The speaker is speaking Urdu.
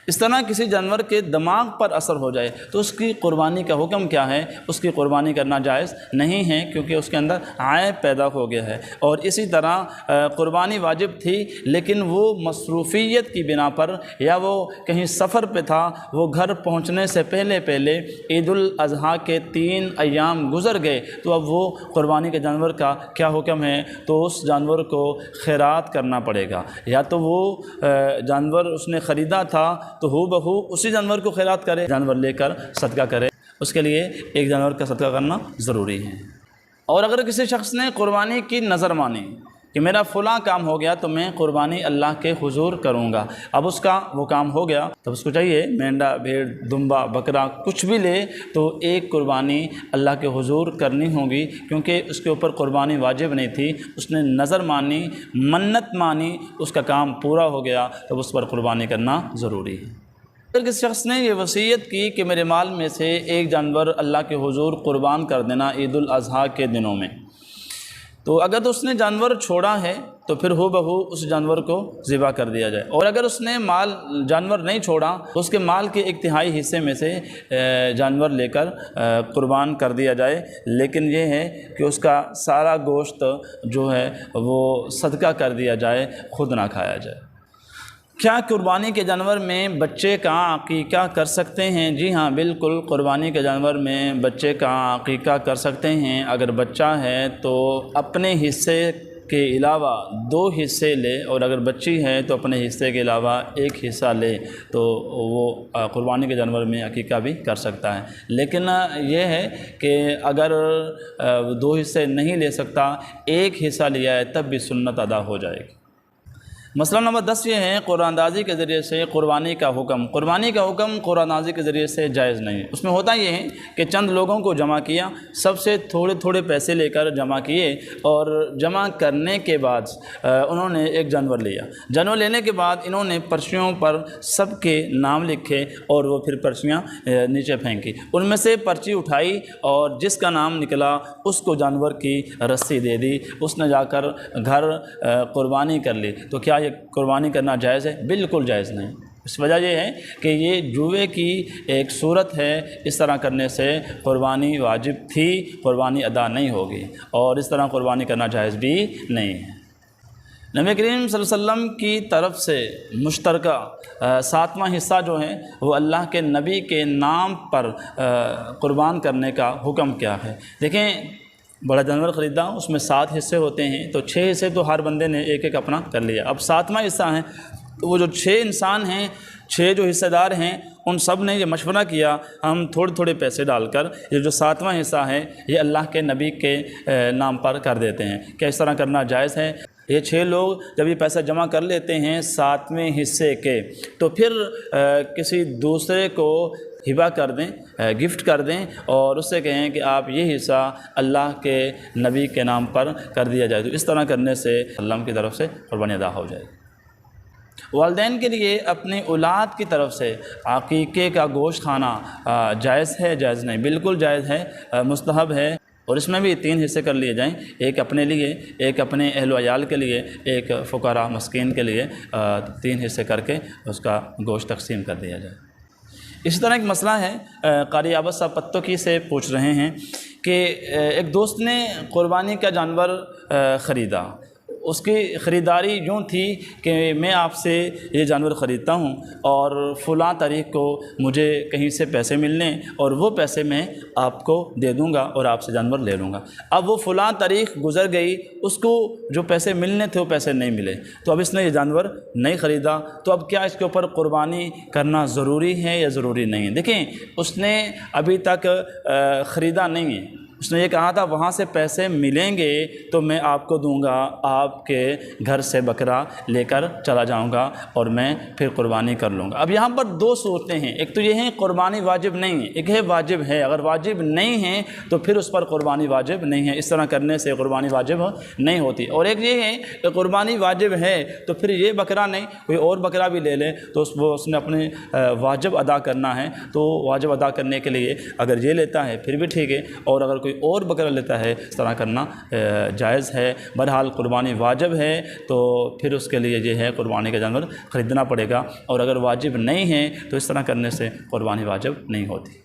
اس طرح کسی جانور کے دماغ پر اثر ہو جائے تو اس کی قربانی کا حکم کیا ہے؟ اس کی قربانی کرنا جائز نہیں ہے، کیونکہ اس کے اندر عیب پیدا ہو گیا ہے۔ اور اسی طرح قربانی واجب تھی لیکن وہ مصروفیت کی بنا پر، یا وہ کہیں سفر پہ تھا، وہ گھر پہنچنے سے پہلے عید الاضحیٰ کے 3 ایام گزر گئے، تو اب وہ قربانی کے جانور کا کیا حکم ہے؟ تو اس جانور کو خیرات کرنا پڑے گا، یا تو وہ جانور اس نے خریدا تھا تو ہو بہو اسی جانور کو خیرات کرے، جانور لے کر صدقہ کرے، اس کے لیے ایک جانور کا صدقہ کرنا ضروری ہے۔ اور اگر کسی شخص نے قربانی کی نظر مانی کہ میرا فلاں کام ہو گیا تو میں قربانی اللہ کے حضور کروں گا، اب اس کا وہ کام ہو گیا، تب اس کو چاہیے مینڈا، بھیڑ، دمبا، بکرا کچھ بھی لے تو ایک قربانی اللہ کے حضور کرنی ہوگی، کیونکہ اس کے اوپر قربانی واجب نہیں تھی، اس نے نظر مانی، منت مانی، اس کا کام پورا ہو گیا، تب اس پر قربانی کرنا ضروری ہے۔ اگر کسی شخص نے یہ وصیت کی کہ میرے مال میں سے ایک جانور اللہ کے حضور قربان کر دینا عید الاضحیٰ کے دنوں میں، تو اگر تو اس نے جانور چھوڑا ہے تو پھر ہو بہو اس جانور کو ذبح کر دیا جائے، اور اگر اس نے جانور نہیں چھوڑا تو اس کے مال کے 1/3 حصے میں سے جانور لے کر قربان کر دیا جائے، لیکن یہ ہے کہ اس کا سارا گوشت جو ہے وہ صدقہ کر دیا جائے، خود نہ کھایا جائے۔ کیا قربانی کے جانور میں بچے کا عقیقہ کر سکتے ہیں؟ جی ہاں، بالکل، قربانی کے جانور میں بچے کا عقیقہ کر سکتے ہیں۔ اگر بچہ ہے تو اپنے حصے کے علاوہ 2 حصے لے، اور اگر بچی ہے تو اپنے حصے کے علاوہ 1 حصہ لے، تو وہ قربانی کے جانور میں عقیقہ بھی کر سکتا ہے۔ لیکن یہ ہے کہ اگر 2 حصے نہیں لے سکتا، 1 حصہ لیا ہے، تب بھی سنت ادا ہو جائے گی۔ مسئلہ نمبر 10 یہ ہے قرآن اندازی کے ذریعے سے قربانی کا حکم۔ قربانی کا حکم قرآن اندازی کے ذریعے سے جائز نہیں ہے۔ اس میں ہوتا یہ ہے کہ چند لوگوں کو جمع کیا، سب سے تھوڑے پیسے لے کر جمع کیے، اور جمع کرنے کے بعد انہوں نے ایک جانور لیا۔ جانور لینے کے بعد انہوں نے پرچیوں پر سب کے نام لکھے، اور وہ پھر پرچیاں نیچے پھینکی۔ ان میں سے پرچی اٹھائی اور جس کا نام نکلا اس کو جانور کی رسی دے دی، اس نے جا کر گھر قربانی کر لی۔ تو کیا یہ قربانی کرنا جائز ہے؟ بالکل جائز نہیں۔ اس وجہ یہ ہے کہ یہ جوئے کی ایک صورت ہے، اس طرح کرنے سے قربانی واجب تھی، قربانی ادا نہیں ہوگی، اور اس طرح قربانی کرنا جائز بھی نہیں ہے۔ نبی کریم صلی اللہ علیہ وسلم کی طرف سے مشترکہ 7واں حصہ جو ہے وہ اللہ کے نبی کے نام پر قربان کرنے کا حکم کیا ہے؟ دیکھیں، بڑا جانور خریدا، اس میں 7 حصے ہوتے ہیں، تو 6 حصے تو ہر بندے نے ایک اپنا کر لیا۔ اب 7واں حصہ ہے، تو وہ جو 6 انسان ہیں، 6 جو حصہ دار ہیں، ان سب نے یہ مشورہ کیا، ہم تھوڑے پیسے ڈال کر یہ جو 7واں حصہ ہے یہ اللہ کے نبی کے نام پر کر دیتے ہیں۔ کیا اس طرح کرنا جائز ہے؟ یہ 6 لوگ جب یہ پیسہ جمع کر لیتے ہیں 7ویں حصے کے، تو پھر کسی دوسرے کو ہبہ کر دیں، گفٹ کر دیں، اور اس سے کہیں کہ آپ یہ حصہ اللہ کے نبی کے نام پر کر دیا جائے۔ تو اس طرح کرنے سے اللہ کی طرف سے قربانی ادا ہو جائے گی۔ والدین کے لیے اپنی اولاد کی طرف سے عقیقے کا گوشت کھانا جائز ہے؟ جائز نہیں، بالکل جائز ہے، مستحب ہے، اور اس میں بھی 3 حصے کر لیے جائیں، ایک اپنے لیے، ایک اپنے اہل و عیال کے لیے، ایک فقراء مسکین کے لیے، 3 حصے کر کے اس کا گوشت تقسیم کر دیا جائے۔ اسی طرح ایک مسئلہ ہے، قاری عابد صاحب پتوکی سے پوچھ رہے ہیں کہ ایک دوست نے قربانی کا جانور خریدا، اس کی خریداری یوں تھی کہ میں آپ سے یہ جانور خریدتا ہوں اور فلاں تاریخ کو مجھے کہیں سے پیسے ملنے، اور وہ پیسے میں آپ کو دے دوں گا اور آپ سے جانور لے لوں گا۔ اب وہ فلاں تاریخ گزر گئی، اس کو جو پیسے ملنے تھے وہ پیسے نہیں ملے، تو اب اس نے یہ جانور نہیں خریدا، تو اب کیا اس کے اوپر قربانی کرنا ضروری ہے یا ضروری نہیں ہے؟ دیکھیں، اس نے ابھی تک خریدا نہیں ہے، اس نے یہ کہا تھا وہاں سے پیسے ملیں گے تو میں آپ کو دوں گا، آپ کے گھر سے بکرا لے کر چلا جاؤں گا اور میں پھر قربانی کر لوں گا۔ اب یہاں پر 2 صورتیں ہیں، ایک تو یہ ہے قربانی واجب نہیں ہے، ایک ہے واجب ہے۔ اگر واجب نہیں ہے تو پھر اس پر قربانی واجب نہیں ہے، اس طرح کرنے سے قربانی واجب نہیں ہوتی۔ اور ایک یہ ہے کہ قربانی واجب ہے تو پھر یہ بکرا نہیں، کوئی اور بکرا بھی لے لے تو اس نے اپنے واجب ادا کرنا ہے، تو واجب ادا کرنے کے لیے اگر یہ لیتا ہے پھر بھی ٹھیک ہے، اور اگر کوئی اور بکرا لیتا ہے اس طرح کرنا جائز ہے۔ بہرحال قربانی واجب ہے تو پھر اس کے لیے جو ہے قربانی کا جانور خریدنا پڑے گا، اور اگر واجب نہیں ہے تو اس طرح کرنے سے قربانی واجب نہیں ہوتی۔